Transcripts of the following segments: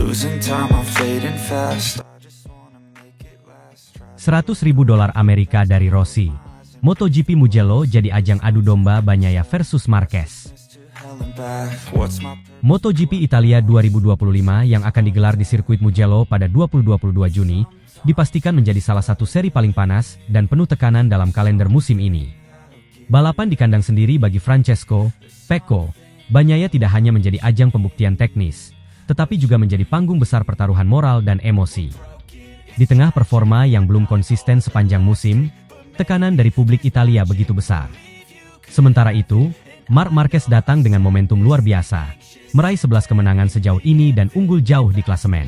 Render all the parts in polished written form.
Losing time, I'm fading fast. I just wanna make it last. $100.000 Amerika dari Rossi. MotoGP Mugello jadi ajang adu domba Bagnaia versus Marquez. Hell and back. What's my MotoGP Italia 2025 yang akan digelar di sirkuit Mugello pada 22 Juni, dipastikan menjadi salah satu seri paling panas dan penuh tekanan dalam kalender musim ini. Balapan di kandang sendiri bagi Francesco Pecco Bagnaia tidak hanya menjadi ajang pembuktian teknis, tetapi juga menjadi panggung besar pertaruhan moral dan emosi. Di tengah performa yang belum konsisten sepanjang musim, tekanan dari publik Italia begitu besar. Sementara itu, Marc Marquez datang dengan momentum luar biasa, meraih 11 kemenangan sejauh ini dan unggul jauh di klasemen.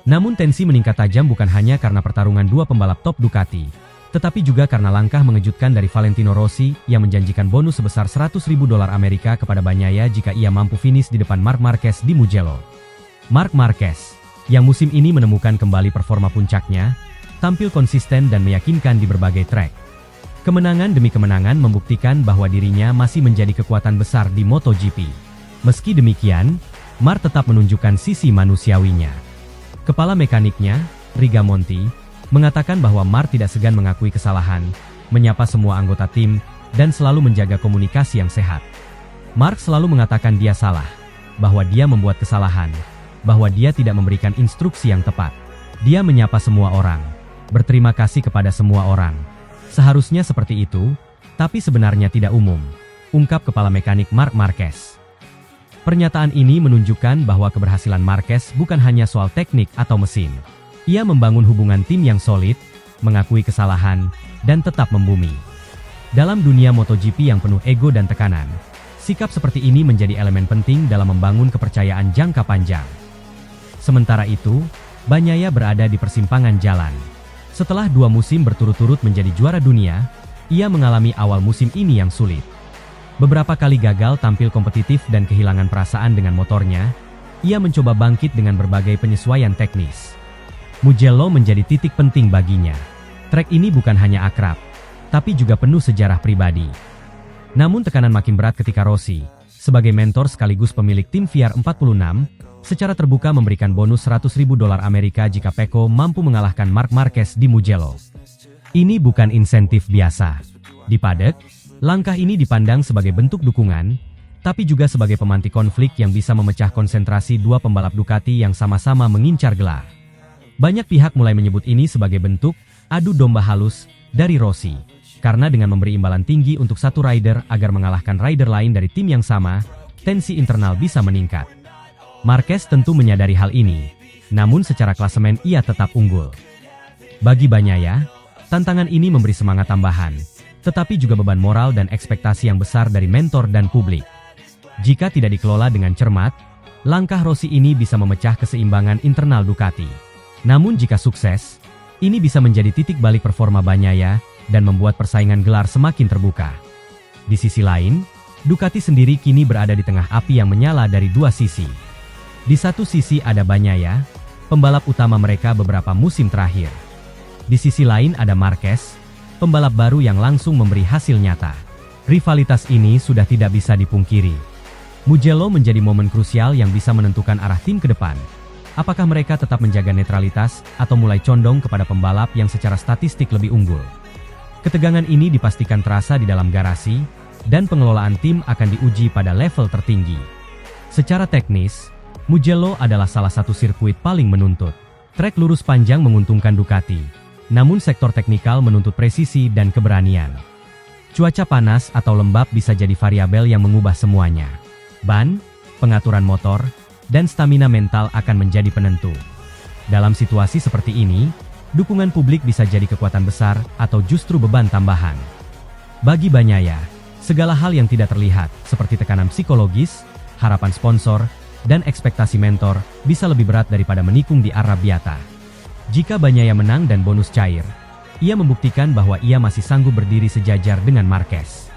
Namun tensi meningkat tajam bukan hanya karena pertarungan dua pembalap top Ducati, tetapi juga karena langkah mengejutkan dari Valentino Rossi yang menjanjikan bonus sebesar $100.000 Amerika kepada Bagnaia jika ia mampu finish di depan Marc Marquez di Mugello. Marc Marquez, yang musim ini menemukan kembali performa puncaknya, tampil konsisten dan meyakinkan di berbagai trek. Kemenangan demi kemenangan membuktikan bahwa dirinya masih menjadi kekuatan besar di MotoGP. Meski demikian, Marc tetap menunjukkan sisi manusiawinya. Kepala mekaniknya, Rigamonti, mengatakan bahwa Marc tidak segan mengakui kesalahan, menyapa semua anggota tim, dan selalu menjaga komunikasi yang sehat. Marc selalu mengatakan dia salah, bahwa dia membuat kesalahan, bahwa dia tidak memberikan instruksi yang tepat. Dia menyapa semua orang, berterima kasih kepada semua orang. Seharusnya seperti itu, tapi sebenarnya tidak umum, ungkap kepala mekanik Marc Marquez. Pernyataan ini menunjukkan bahwa keberhasilan Marquez bukan hanya soal teknik atau mesin. Ia membangun hubungan tim yang solid, mengakui kesalahan, dan tetap membumi. Dalam dunia MotoGP yang penuh ego dan tekanan, sikap seperti ini menjadi elemen penting dalam membangun kepercayaan jangka panjang. Sementara itu, Bagnaia berada di persimpangan jalan. Setelah 2 musim berturut-turut menjadi juara dunia, ia mengalami awal musim ini yang sulit. Beberapa kali gagal tampil kompetitif dan kehilangan perasaan dengan motornya, ia mencoba bangkit dengan berbagai penyesuaian teknis. Mugello menjadi titik penting baginya. Trek ini bukan hanya akrab, tapi juga penuh sejarah pribadi. Namun tekanan makin berat ketika Rossi, sebagai mentor sekaligus pemilik tim VR46, secara terbuka memberikan bonus $100.000 Amerika jika Pecco mampu mengalahkan Marc Marquez di Mugello. Ini bukan insentif biasa. Di paddock, langkah ini dipandang sebagai bentuk dukungan, tapi juga sebagai pemantik konflik yang bisa memecah konsentrasi dua pembalap Ducati yang sama-sama mengincar gelar. Banyak pihak mulai menyebut ini sebagai bentuk adu domba halus dari Rossi, karena dengan memberi imbalan tinggi untuk satu rider agar mengalahkan rider lain dari tim yang sama, tensi internal bisa meningkat. Marquez tentu menyadari hal ini, namun secara klasemen ia tetap unggul. Bagi Bagnaia, tantangan ini memberi semangat tambahan, tetapi juga beban moral dan ekspektasi yang besar dari mentor dan publik. Jika tidak dikelola dengan cermat, langkah Rossi ini bisa memecah keseimbangan internal Ducati. Namun jika sukses, ini bisa menjadi titik balik performa Bagnaia dan membuat persaingan gelar semakin terbuka. Di sisi lain, Ducati sendiri kini berada di tengah api yang menyala dari dua sisi. Di satu sisi ada Bagnaia, pembalap utama mereka beberapa musim terakhir. Di sisi lain ada Marquez, pembalap baru yang langsung memberi hasil nyata. Rivalitas ini sudah tidak bisa dipungkiri. Mugello menjadi momen krusial yang bisa menentukan arah tim ke depan. Apakah mereka tetap menjaga netralitas atau mulai condong kepada pembalap yang secara statistik lebih unggul? Ketegangan ini dipastikan terasa di dalam garasi, dan pengelolaan tim akan diuji pada level tertinggi. Secara teknis, Mugello adalah salah satu sirkuit paling menuntut. Trek lurus panjang menguntungkan Ducati, namun sektor teknikal menuntut presisi dan keberanian. Cuaca panas atau lembab bisa jadi variabel yang mengubah semuanya. Ban, pengaturan motor, dan stamina mental akan menjadi penentu. Dalam situasi seperti ini, dukungan publik bisa jadi kekuatan besar atau justru beban tambahan. Bagi Bagnaia, segala hal yang tidak terlihat, seperti tekanan psikologis, harapan sponsor, dan ekspektasi mentor, bisa lebih berat daripada menikung di Arrabiata. Jika Bagnaia menang dan bonus cair, ia membuktikan bahwa ia masih sanggup berdiri sejajar dengan Marquez.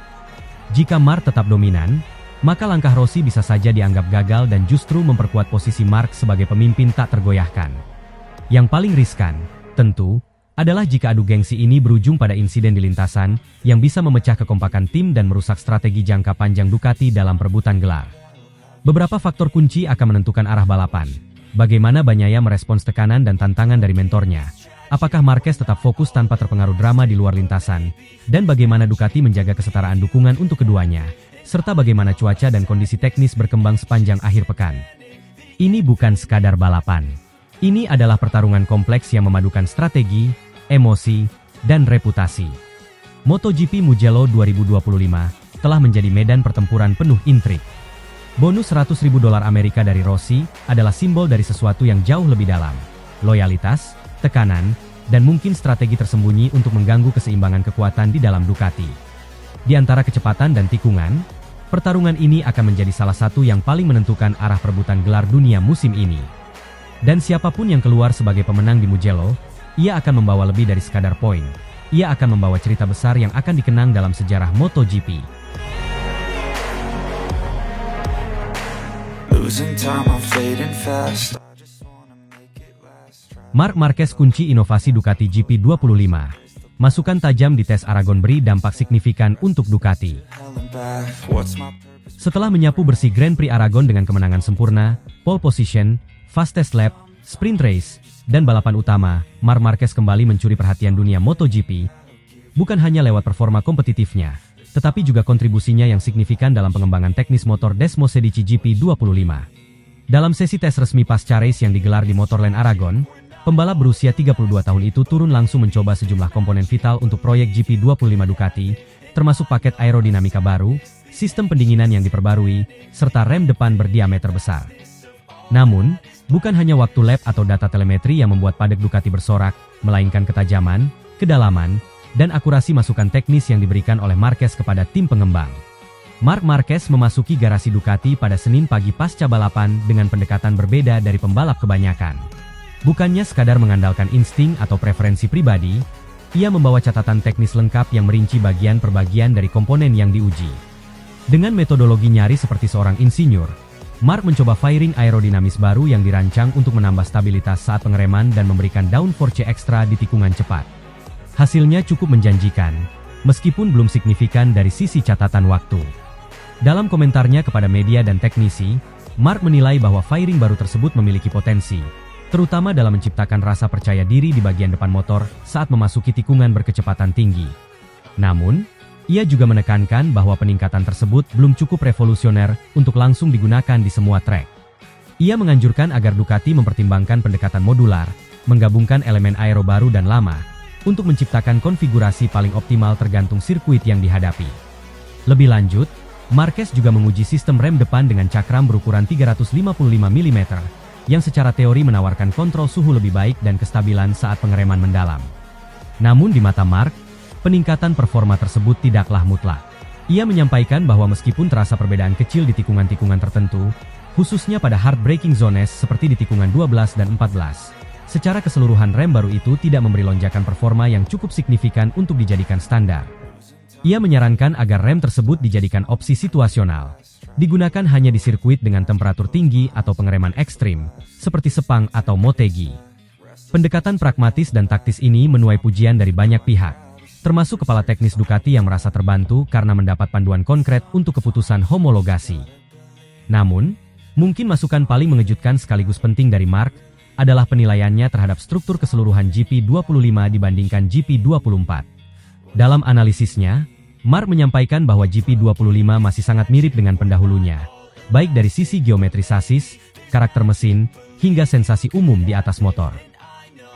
Jika Marc tetap dominan, maka langkah Rossi bisa saja dianggap gagal dan justru memperkuat posisi Marc sebagai pemimpin tak tergoyahkan. Yang paling riskan, tentu, adalah jika adu gengsi ini berujung pada insiden di lintasan yang bisa memecah kekompakan tim dan merusak strategi jangka panjang Ducati dalam perebutan gelar. Beberapa faktor kunci akan menentukan arah balapan, bagaimana Bagnaia merespons tekanan dan tantangan dari mentornya, apakah Marquez tetap fokus tanpa terpengaruh drama di luar lintasan, dan bagaimana Ducati menjaga kesetaraan dukungan untuk keduanya, serta bagaimana cuaca dan kondisi teknis berkembang sepanjang akhir pekan. Ini bukan sekadar balapan. Ini adalah pertarungan kompleks yang memadukan strategi, emosi, dan reputasi. MotoGP Mugello 2025 telah menjadi medan pertempuran penuh intrik. Bonus $100.000 Amerika dari Rossi adalah simbol dari sesuatu yang jauh lebih dalam. Loyalitas, tekanan, dan mungkin strategi tersembunyi untuk mengganggu keseimbangan kekuatan di dalam Ducati. Di antara kecepatan dan tikungan, pertarungan ini akan menjadi salah satu yang paling menentukan arah perebutan gelar dunia musim ini. Dan siapapun yang keluar sebagai pemenang di Mugello, ia akan membawa lebih dari sekadar poin. Ia akan membawa cerita besar yang akan dikenang dalam sejarah MotoGP. Marc Marquez kunci inovasi Ducati GP25. Masukan tajam di tes Aragon beri dampak signifikan untuk Ducati. Setelah menyapu bersih Grand Prix Aragon dengan kemenangan sempurna, pole position, fastest lap, sprint race, dan balapan utama, Marc Marquez kembali mencuri perhatian dunia MotoGP, bukan hanya lewat performa kompetitifnya, tetapi juga kontribusinya yang signifikan dalam pengembangan teknis motor Desmosedici GP25. Dalam sesi tes resmi pasca race yang digelar di Motorland Aragon, pembalap berusia 32 tahun itu turun langsung mencoba sejumlah komponen vital untuk proyek GP25 Ducati, termasuk paket aerodinamika baru, sistem pendinginan yang diperbarui, serta rem depan berdiameter besar. Namun, bukan hanya waktu lap atau data telemetri yang membuat padek Ducati bersorak, melainkan ketajaman, kedalaman, dan akurasi masukan teknis yang diberikan oleh Marquez kepada tim pengembang. Marc Marquez memasuki garasi Ducati pada Senin pagi pasca balapan dengan pendekatan berbeda dari pembalap kebanyakan. Bukannya sekadar mengandalkan insting atau preferensi pribadi, ia membawa catatan teknis lengkap yang merinci bagian per bagian dari komponen yang diuji. Dengan metodologi nyari seperti seorang insinyur, Marc mencoba fairing aerodinamis baru yang dirancang untuk menambah stabilitas saat pengereman dan memberikan downforce ekstra di tikungan cepat. Hasilnya cukup menjanjikan, meskipun belum signifikan dari sisi catatan waktu. Dalam komentarnya kepada media dan teknisi, Marc menilai bahwa fairing baru tersebut memiliki potensi, terutama dalam menciptakan rasa percaya diri di bagian depan motor saat memasuki tikungan berkecepatan tinggi. Namun, ia juga menekankan bahwa peningkatan tersebut belum cukup revolusioner untuk langsung digunakan di semua trek. Ia menganjurkan agar Ducati mempertimbangkan pendekatan modular, menggabungkan elemen aero baru dan lama, untuk menciptakan konfigurasi paling optimal tergantung sirkuit yang dihadapi. Lebih lanjut, Marquez juga menguji sistem rem depan dengan cakram berukuran 355 mm, yang secara teori menawarkan kontrol suhu lebih baik dan kestabilan saat pengereman mendalam. Namun di mata Marc, peningkatan performa tersebut tidaklah mutlak. Ia menyampaikan bahwa meskipun terasa perbedaan kecil di tikungan-tikungan tertentu, khususnya pada hard braking zones seperti di tikungan 12 dan 14, secara keseluruhan rem baru itu tidak memberi lonjakan performa yang cukup signifikan untuk dijadikan standar. Ia menyarankan agar rem tersebut dijadikan opsi situasional, digunakan hanya di sirkuit dengan temperatur tinggi atau pengereman ekstrim, seperti Sepang atau Motegi. Pendekatan pragmatis dan taktis ini menuai pujian dari banyak pihak, termasuk kepala teknis Ducati yang merasa terbantu karena mendapat panduan konkret untuk keputusan homologasi. Namun, mungkin masukan paling mengejutkan sekaligus penting dari Marc adalah penilaiannya terhadap struktur keseluruhan GP25 dibandingkan GP24. Dalam analisisnya, Marc menyampaikan bahwa GP25 masih sangat mirip dengan pendahulunya, baik dari sisi geometri sasis, karakter mesin, hingga sensasi umum di atas motor.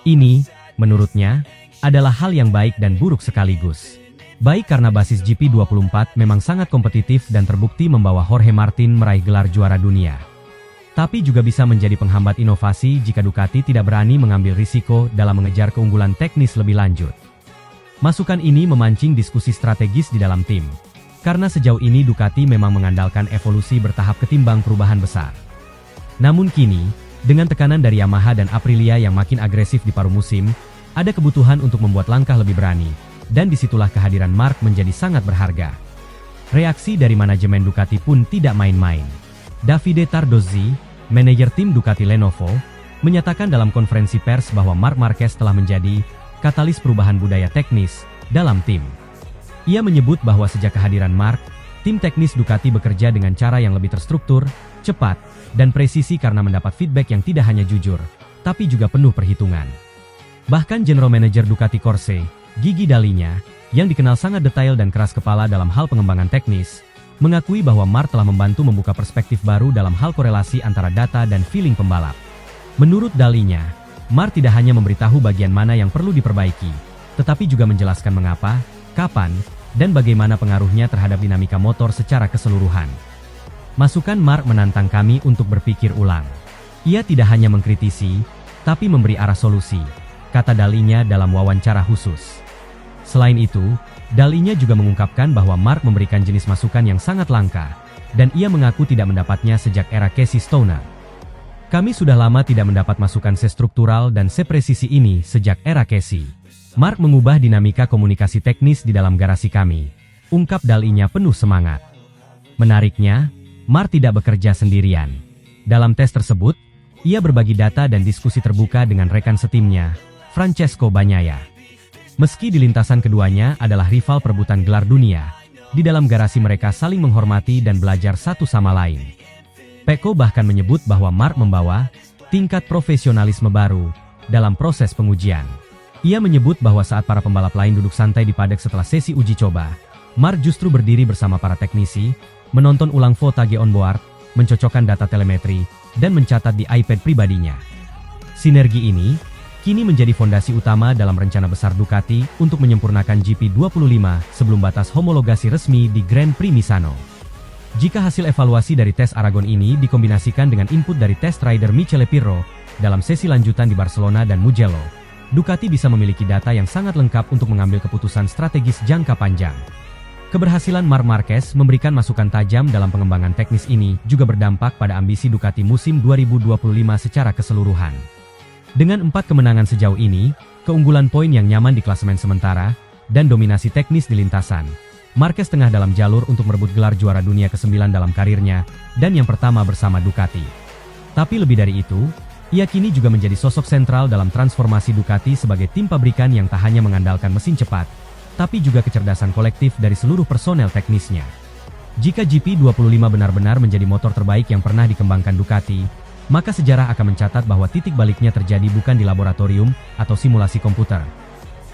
Ini, menurutnya, adalah hal yang baik dan buruk sekaligus. Baik karena basis GP24 memang sangat kompetitif dan terbukti membawa Jorge Martin meraih gelar juara dunia. Tapi juga bisa menjadi penghambat inovasi jika Ducati tidak berani mengambil risiko dalam mengejar keunggulan teknis lebih lanjut. Masukan ini memancing diskusi strategis di dalam tim, karena sejauh ini Ducati memang mengandalkan evolusi bertahap ketimbang perubahan besar. Namun kini, dengan tekanan dari Yamaha dan Aprilia yang makin agresif di paruh musim, ada kebutuhan untuk membuat langkah lebih berani, dan disitulah kehadiran Marc menjadi sangat berharga. Reaksi dari manajemen Ducati pun tidak main-main. Davide Tardozzi, manajer tim Ducati Lenovo, menyatakan dalam konferensi pers bahwa Marc Marquez telah menjadi katalis perubahan budaya teknis dalam tim. Ia menyebut bahwa sejak kehadiran Marc, Tim teknis Ducati bekerja dengan cara yang lebih terstruktur, cepat, dan presisi karena mendapat feedback yang tidak hanya jujur, tapi juga penuh perhitungan. Bahkan General Manager Ducati Corse, Gigi Dalinya, yang dikenal sangat detail dan keras kepala dalam hal pengembangan teknis, mengakui bahwa Marc telah membantu membuka perspektif baru dalam hal korelasi antara data dan feeling pembalap. Menurut Dalinya, Marc tidak hanya memberitahu bagian mana yang perlu diperbaiki, tetapi juga menjelaskan mengapa, kapan, dan bagaimana pengaruhnya terhadap dinamika motor secara keseluruhan. Masukan Marc menantang kami untuk berpikir ulang. Ia tidak hanya mengkritisi, tapi memberi arah solusi, kata Dalinya dalam wawancara khusus. Selain itu, Dalinya juga mengungkapkan bahwa Marc memberikan jenis masukan yang sangat langka, dan ia mengaku tidak mendapatnya sejak era Casey Stoner. Kami sudah lama tidak mendapat masukan sestruktural dan sepresisi ini sejak era Casey. Marc mengubah dinamika komunikasi teknis di dalam garasi kami, ungkap Dalinya penuh semangat. Menariknya, Marc tidak bekerja sendirian. Dalam tes tersebut, ia berbagi data dan diskusi terbuka dengan rekan setimnya, Francesco Bagnaia. Meski di lintasan keduanya adalah rival perebutan gelar dunia, di dalam garasi mereka saling menghormati dan belajar satu sama lain. Pecco bahkan menyebut bahwa Marc membawa tingkat profesionalisme baru dalam proses pengujian. Ia menyebut bahwa saat para pembalap lain duduk santai di paddock setelah sesi uji coba, Marc justru berdiri bersama para teknisi, menonton ulang voltage onboard, mencocokkan data telemetri, dan mencatat di iPad pribadinya. Sinergi ini kini menjadi fondasi utama dalam rencana besar Ducati untuk menyempurnakan GP25 sebelum batas homologasi resmi di Grand Prix Misano. Jika hasil evaluasi dari tes Aragon ini dikombinasikan dengan input dari test rider Michele Pirro dalam sesi lanjutan di Barcelona dan Mugello, Ducati bisa memiliki data yang sangat lengkap untuk mengambil keputusan strategis jangka panjang. Keberhasilan Marc Marquez memberikan masukan tajam dalam pengembangan teknis ini juga berdampak pada ambisi Ducati musim 2025 secara keseluruhan. Dengan 4 kemenangan sejauh ini, keunggulan poin yang nyaman di klasemen sementara, dan dominasi teknis di lintasan, Marquez tengah dalam jalur untuk merebut gelar juara dunia ke-9 dalam karirnya, dan yang pertama bersama Ducati. Tapi lebih dari itu, ia kini juga menjadi sosok sentral dalam transformasi Ducati sebagai tim pabrikan yang tak hanya mengandalkan mesin cepat, tapi juga kecerdasan kolektif dari seluruh personel teknisnya. Jika GP25 benar-benar menjadi motor terbaik yang pernah dikembangkan Ducati, maka sejarah akan mencatat bahwa titik baliknya terjadi bukan di laboratorium atau simulasi komputer,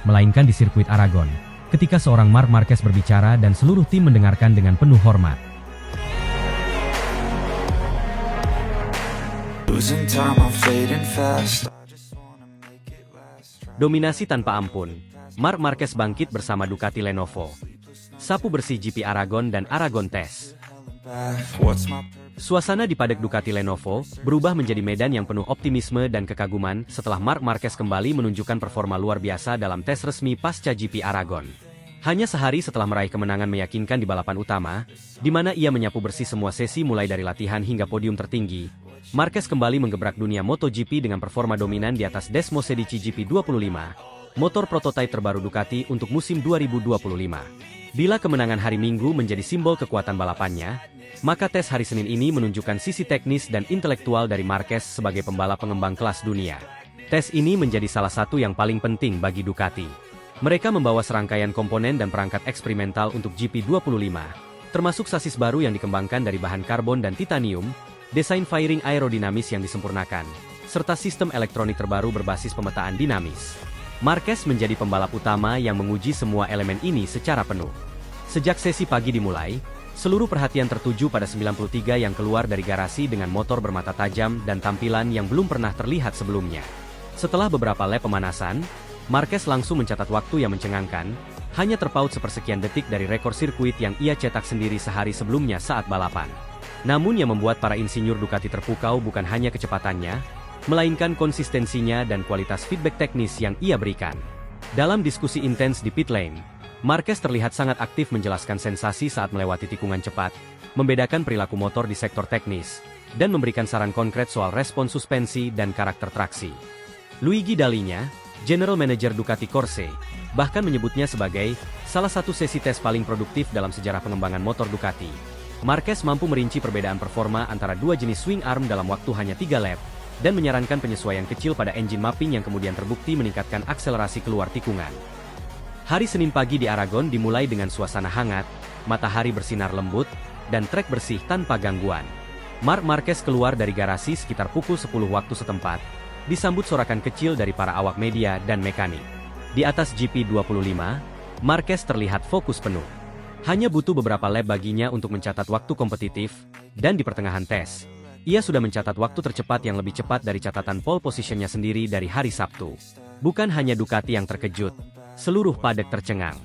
melainkan di sirkuit Aragon, ketika seorang Marc Marquez berbicara dan seluruh tim mendengarkan dengan penuh hormat. Dominasi tanpa ampun, Marc Marquez bangkit bersama Ducati Lenovo. Sapu bersih GP Aragon dan Aragon Test. Suasana di paddock Ducati Lenovo berubah menjadi medan yang penuh optimisme dan kekaguman setelah Marc Marquez kembali menunjukkan performa luar biasa dalam tes resmi pasca GP Aragon. Hanya sehari setelah meraih kemenangan meyakinkan di balapan utama, di mana ia menyapu bersih semua sesi mulai dari latihan hingga podium tertinggi, Marquez kembali menggebrak dunia MotoGP dengan performa dominan di atas Desmosedici GP25, motor prototipe terbaru Ducati untuk musim 2025. Bila kemenangan hari Minggu menjadi simbol kekuatan balapannya, maka tes hari Senin ini menunjukkan sisi teknis dan intelektual dari Marquez sebagai pembalap pengembang kelas dunia. Tes ini menjadi salah satu yang paling penting bagi Ducati. Mereka membawa serangkaian komponen dan perangkat eksperimental untuk GP25, termasuk sasis baru yang dikembangkan dari bahan karbon dan titanium, desain fairing aerodinamis yang disempurnakan, serta sistem elektronik terbaru berbasis pemetaan dinamis. Marquez menjadi pembalap utama yang menguji semua elemen ini secara penuh. Sejak sesi pagi dimulai, seluruh perhatian tertuju pada 93 yang keluar dari garasi dengan motor bermata tajam dan tampilan yang belum pernah terlihat sebelumnya. Setelah beberapa lap pemanasan, Marquez langsung mencatat waktu yang mencengangkan, hanya terpaut sepersekian detik dari rekor sirkuit yang ia cetak sendiri sehari sebelumnya saat balapan. Namun yang membuat para insinyur Ducati terpukau bukan hanya kecepatannya, melainkan konsistensinya dan kualitas feedback teknis yang ia berikan. Dalam diskusi intens di pit lane, Marquez terlihat sangat aktif menjelaskan sensasi saat melewati tikungan cepat, membedakan perilaku motor di sektor teknis, dan memberikan saran konkret soal respons suspensi dan karakter traksi. Luigi Dalinya, General Manager Ducati Corse, bahkan menyebutnya sebagai salah satu sesi tes paling produktif dalam sejarah pengembangan motor Ducati. Marquez mampu merinci perbedaan performa antara dua jenis swing arm dalam waktu hanya 3 lap, dan menyarankan penyesuaian kecil pada engine mapping yang kemudian terbukti meningkatkan akselerasi keluar tikungan. Hari Senin pagi di Aragon dimulai dengan suasana hangat, matahari bersinar lembut, dan trek bersih tanpa gangguan. Marc Marquez keluar dari garasi sekitar pukul 10 waktu setempat, disambut sorakan kecil dari para awak media dan mekanik. Di atas GP25, Marquez terlihat fokus penuh. Hanya butuh beberapa lap baginya untuk mencatat waktu kompetitif, dan di pertengahan tes, ia sudah mencatat waktu tercepat yang lebih cepat dari catatan pole positionnya sendiri dari hari Sabtu. Bukan hanya Ducati yang terkejut, seluruh paddock tercengang.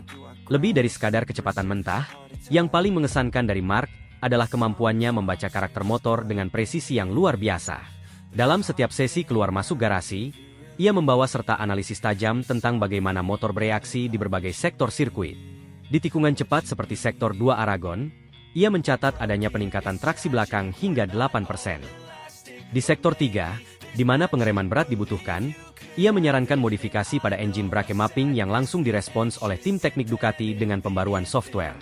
Lebih dari sekadar kecepatan mentah, yang paling mengesankan dari Marc adalah kemampuannya membaca karakter motor dengan presisi yang luar biasa. Dalam setiap sesi keluar masuk garasi, ia membawa serta analisis tajam tentang bagaimana motor bereaksi di berbagai sektor sirkuit. Di tikungan cepat seperti sektor 2 Aragon, ia mencatat adanya peningkatan traksi belakang hingga 8%. Di sektor 3, di mana pengereman berat dibutuhkan, ia menyarankan modifikasi pada engine brake mapping yang langsung direspons oleh tim teknik Ducati dengan pembaruan software.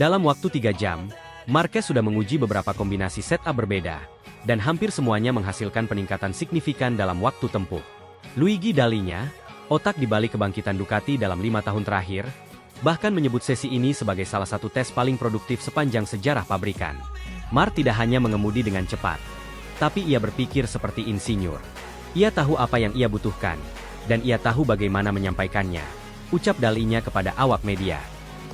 Dalam waktu 3 jam, Marquez sudah menguji beberapa kombinasi setup berbeda, dan hampir semuanya menghasilkan peningkatan signifikan dalam waktu tempuh. Luigi Dalinya, otak di balik kebangkitan Ducati dalam 5 tahun terakhir, bahkan menyebut sesi ini sebagai salah satu tes paling produktif sepanjang sejarah pabrikan. Marc tidak hanya mengemudi dengan cepat, tapi ia berpikir seperti insinyur. Ia tahu apa yang ia butuhkan, dan ia tahu bagaimana menyampaikannya, ucap Dalinya kepada awak media.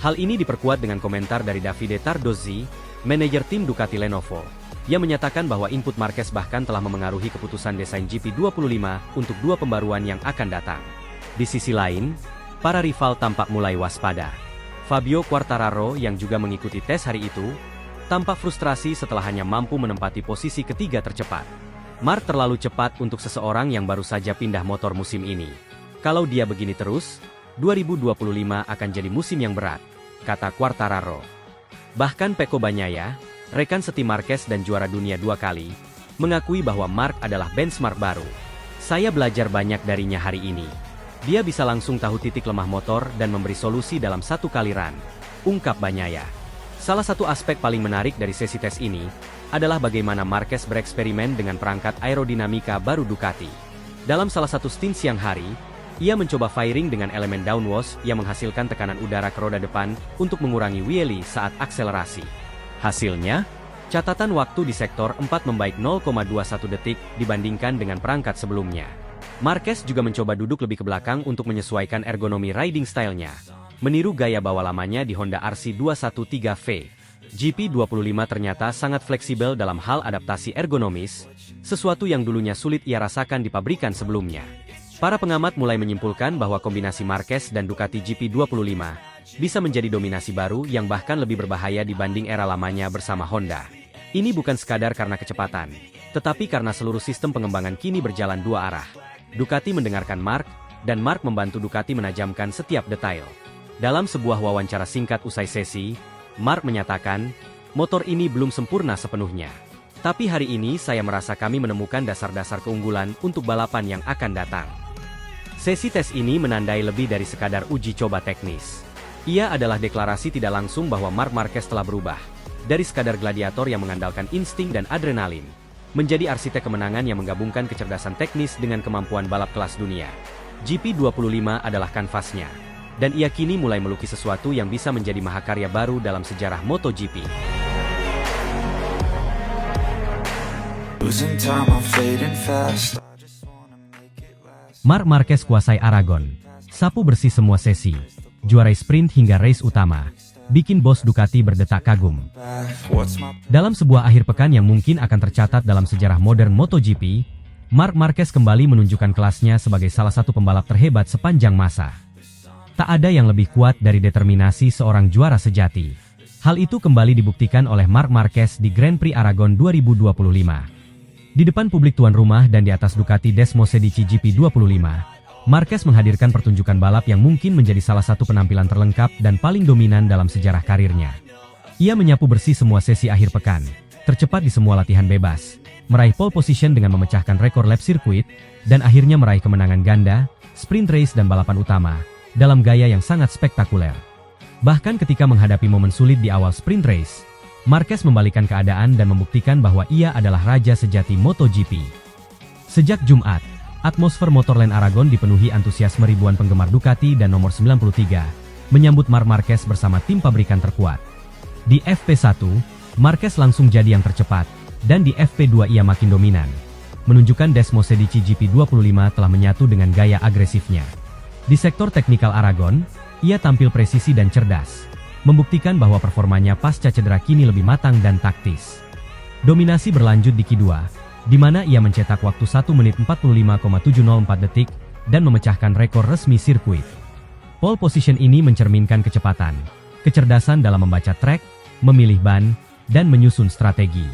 Hal ini diperkuat dengan komentar dari Davide Tardozzi, manajer tim Ducati Lenovo, yang menyatakan bahwa input Marquez bahkan telah memengaruhi keputusan desain GP25 untuk 2 pembaruan yang akan datang. Di sisi lain, para rival tampak mulai waspada. Fabio Quartararo yang juga mengikuti tes hari itu, tampak frustrasi setelah hanya mampu menempati posisi ketiga tercepat. Marc terlalu cepat untuk seseorang yang baru saja pindah motor musim ini. Kalau dia begini terus, 2025 akan jadi musim yang berat, kata Quartararo. Bahkan Pecco Bagnaia, rekan setim Marquez dan juara dunia 2 kali, mengakui bahwa Marc adalah benchmark baru. Saya belajar banyak darinya hari ini. Dia bisa langsung tahu titik lemah motor dan memberi solusi dalam 1 kali run, ungkap Bagnaia. Salah satu aspek paling menarik dari sesi tes ini adalah bagaimana Marquez bereksperimen dengan perangkat aerodinamika baru Ducati. Dalam salah satu stint siang hari, ia mencoba firing dengan elemen downwash yang menghasilkan tekanan udara ke roda depan untuk mengurangi wheelie saat akselerasi. Hasilnya, catatan waktu di sektor 4 membaik 0,21 detik dibandingkan dengan perangkat sebelumnya. Marquez juga mencoba duduk lebih ke belakang untuk menyesuaikan ergonomi riding style-nya, meniru gaya bawa lamanya di Honda RC213V. GP25 ternyata sangat fleksibel dalam hal adaptasi ergonomis, sesuatu yang dulunya sulit ia rasakan di pabrikan sebelumnya. Para pengamat mulai menyimpulkan bahwa kombinasi Marquez dan Ducati GP25 bisa menjadi dominasi baru yang bahkan lebih berbahaya dibanding era lamanya bersama Honda. Ini bukan sekadar karena kecepatan, tetapi karena seluruh sistem pengembangan kini berjalan 2 arah. Ducati mendengarkan Marc, dan Marc membantu Ducati menajamkan setiap detail. Dalam sebuah wawancara singkat usai sesi, Marc menyatakan, motor ini belum sempurna sepenuhnya. Tapi hari ini saya merasa kami menemukan dasar-dasar keunggulan untuk balapan yang akan datang. Sesi tes ini menandai lebih dari sekadar uji coba teknis. Ia adalah deklarasi tidak langsung bahwa Marc Marquez telah berubah, dari sekadar gladiator yang mengandalkan insting dan adrenalin, menjadi arsitek kemenangan yang menggabungkan kecerdasan teknis dengan kemampuan balap kelas dunia. GP25 adalah kanvasnya, dan ia kini mulai melukis sesuatu yang bisa menjadi mahakarya baru dalam sejarah MotoGP. Marc Marquez kuasai Aragon, sapu bersih semua sesi, juarai sprint hingga race utama, bikin bos Ducati berdetak kagum. Dalam sebuah akhir pekan yang mungkin akan tercatat dalam sejarah modern MotoGP, Marc Marquez kembali menunjukkan kelasnya sebagai salah satu pembalap terhebat sepanjang masa. Tak ada yang lebih kuat dari determinasi seorang juara sejati. Hal itu kembali dibuktikan oleh Marc Marquez di Grand Prix Aragon 2025. Di depan publik tuan rumah dan di atas Ducati Desmosedici GP25, Marquez menghadirkan pertunjukan balap yang mungkin menjadi salah satu penampilan terlengkap dan paling dominan dalam sejarah karirnya. Ia menyapu bersih semua sesi akhir pekan, tercepat di semua latihan bebas, meraih pole position dengan memecahkan rekor lap sirkuit, dan akhirnya meraih kemenangan ganda, sprint race dan balapan utama, dalam gaya yang sangat spektakuler. Bahkan ketika menghadapi momen sulit di awal sprint race, Marquez membalikkan keadaan dan membuktikan bahwa ia adalah raja sejati MotoGP. Sejak Jumat, atmosfer Motorland Aragon dipenuhi antusiasme ribuan penggemar Ducati dan nomor 93, menyambut Marc Marquez bersama tim pabrikan terkuat. Di FP1, Marquez langsung jadi yang tercepat, dan di FP2 ia makin dominan, menunjukkan Desmosedici GP25 telah menyatu dengan gaya agresifnya. Di sektor teknikal Aragon, ia tampil presisi dan cerdas, membuktikan bahwa performanya pasca cedera kini lebih matang dan taktis. Dominasi berlanjut di Q2, di mana ia mencetak waktu 1 menit 45,704 detik dan memecahkan rekor resmi sirkuit. Pole position ini mencerminkan kecepatan, kecerdasan dalam membaca trek, memilih ban, dan menyusun strategi.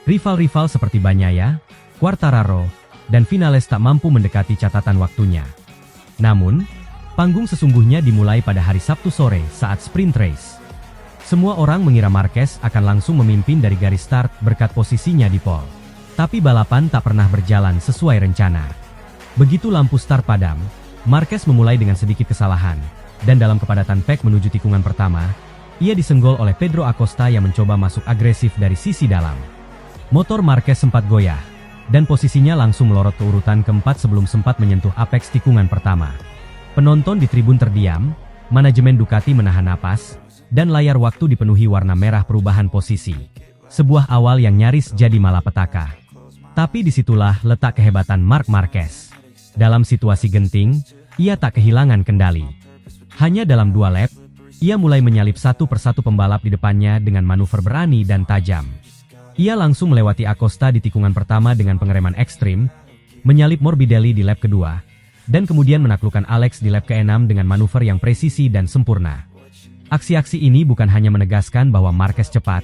Rival-rival seperti Bagnaia, Quartararo, dan Vinales tak mampu mendekati catatan waktunya. Namun, panggung sesungguhnya dimulai pada hari Sabtu sore saat sprint race. Semua orang mengira Marquez akan langsung memimpin dari garis start berkat posisinya di pole. Tapi balapan tak pernah berjalan sesuai rencana. Begitu lampu start padam, Marquez memulai dengan sedikit kesalahan, dan dalam kepadatan pack menuju tikungan pertama, ia disenggol oleh Pedro Acosta yang mencoba masuk agresif dari sisi dalam. Motor Marquez sempat goyah, dan posisinya langsung melorot ke urutan keempat sebelum sempat menyentuh apex tikungan pertama. Penonton di tribun terdiam, manajemen Ducati menahan napas, dan layar waktu dipenuhi warna merah perubahan posisi. Sebuah awal yang nyaris jadi malapetaka. Tapi disitulah letak kehebatan Marc Marquez. Dalam situasi genting, ia tak kehilangan kendali. Hanya dalam 2 lap, ia mulai menyalip satu persatu pembalap di depannya dengan manuver berani dan tajam. Ia langsung melewati Acosta di tikungan pertama dengan pengereman ekstrim, menyalip Morbidelli di lap kedua, dan kemudian menaklukkan Alex di lap ke-6 dengan manuver yang presisi dan sempurna. Aksi-aksi ini bukan hanya menegaskan bahwa Marquez cepat,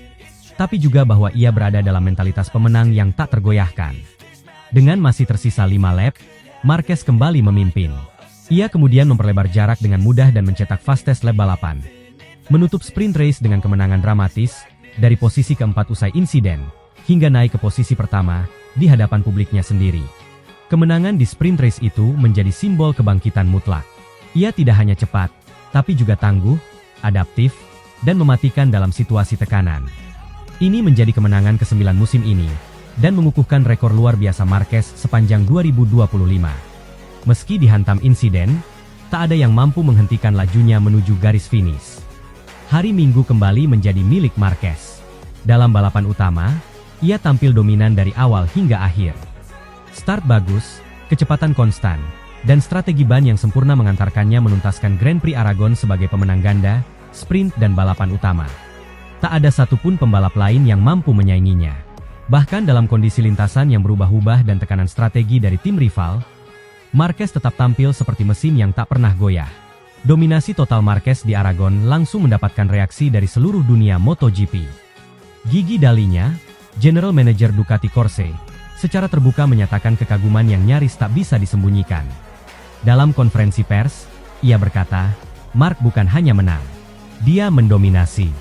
tapi juga bahwa ia berada dalam mentalitas pemenang yang tak tergoyahkan. Dengan masih tersisa 5 lap, Marquez kembali memimpin. Ia kemudian memperlebar jarak dengan mudah dan mencetak fastest lap balapan, menutup sprint race dengan kemenangan dramatis, dari posisi keempat usai insiden, hingga naik ke posisi pertama, di hadapan publiknya sendiri. Kemenangan di sprint race itu menjadi simbol kebangkitan mutlak. Ia tidak hanya cepat, tapi juga tangguh, adaptif, dan mematikan dalam situasi tekanan. Ini menjadi kemenangan ke-9 musim ini, dan mengukuhkan rekor luar biasa Marquez sepanjang 2025. Meski dihantam insiden, tak ada yang mampu menghentikan lajunya menuju garis finish. Hari Minggu kembali menjadi milik Marquez. Dalam balapan utama, ia tampil dominan dari awal hingga akhir. Start bagus, kecepatan konstan, dan strategi ban yang sempurna mengantarkannya menuntaskan Grand Prix Aragon sebagai pemenang ganda, sprint dan balapan utama. Tak ada satupun pembalap lain yang mampu menyainginya. Bahkan dalam kondisi lintasan yang berubah-ubah dan tekanan strategi dari tim rival, Marquez tetap tampil seperti mesin yang tak pernah goyah. Dominasi total Marquez di Aragon langsung mendapatkan reaksi dari seluruh dunia MotoGP. Gigi Dalinya, General Manager Ducati Corse, secara terbuka menyatakan kekaguman yang nyaris tak bisa disembunyikan. Dalam konferensi pers, ia berkata, Marc bukan hanya menang, dia mendominasi.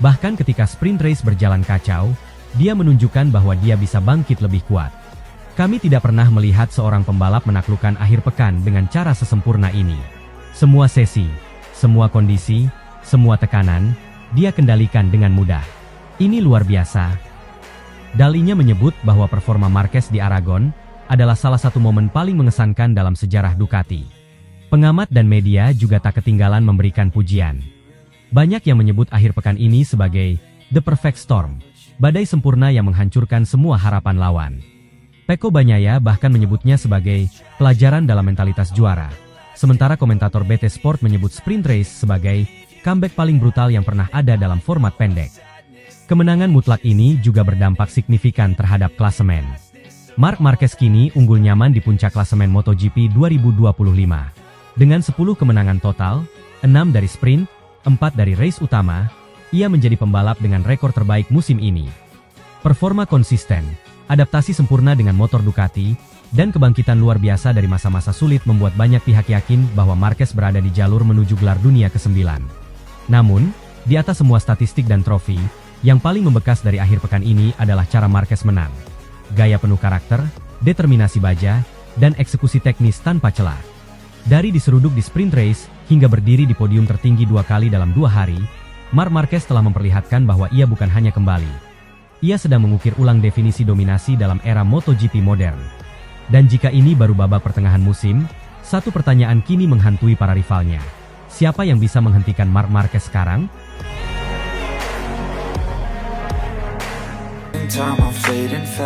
Bahkan ketika sprint race berjalan kacau, dia menunjukkan bahwa dia bisa bangkit lebih kuat. Kami tidak pernah melihat seorang pembalap menaklukkan akhir pekan dengan cara sesempurna ini. Semua sesi, semua kondisi, semua tekanan, dia kendalikan dengan mudah. Ini luar biasa. Dalinya menyebut bahwa performa Marquez di Aragon adalah salah satu momen paling mengesankan dalam sejarah Ducati. Pengamat dan media juga tak ketinggalan memberikan pujian. Banyak yang menyebut akhir pekan ini sebagai The Perfect Storm, badai sempurna yang menghancurkan semua harapan lawan. Pecco Bagnaia bahkan menyebutnya sebagai pelajaran dalam mentalitas juara. Sementara komentator BT Sport menyebut sprint race sebagai comeback paling brutal yang pernah ada dalam format pendek. Kemenangan mutlak ini juga berdampak signifikan terhadap klasemen. Marc Marquez kini unggul nyaman di puncak klasemen MotoGP 2025. Dengan 10 kemenangan total, 6 dari sprint, 4 dari race utama, ia menjadi pembalap dengan rekor terbaik musim ini. Performa konsisten, adaptasi sempurna dengan motor Ducati, dan kebangkitan luar biasa dari masa-masa sulit membuat banyak pihak yakin bahwa Marquez berada di jalur menuju gelar dunia ke-9. Namun, di atas semua statistik dan trofi, yang paling membekas dari akhir pekan ini adalah cara Marquez menang. Gaya penuh karakter, determinasi baja, dan eksekusi teknis tanpa celah. Dari diseruduk di sprint race, hingga berdiri di podium tertinggi 2 kali dalam 2 hari, Marc Marquez telah memperlihatkan bahwa ia bukan hanya kembali. Ia sedang mengukir ulang definisi dominasi dalam era MotoGP modern. Dan jika ini baru babak pertengahan musim, satu pertanyaan kini menghantui para rivalnya. Siapa yang bisa menghentikan Marc Marquez sekarang? time, I'm fading fast.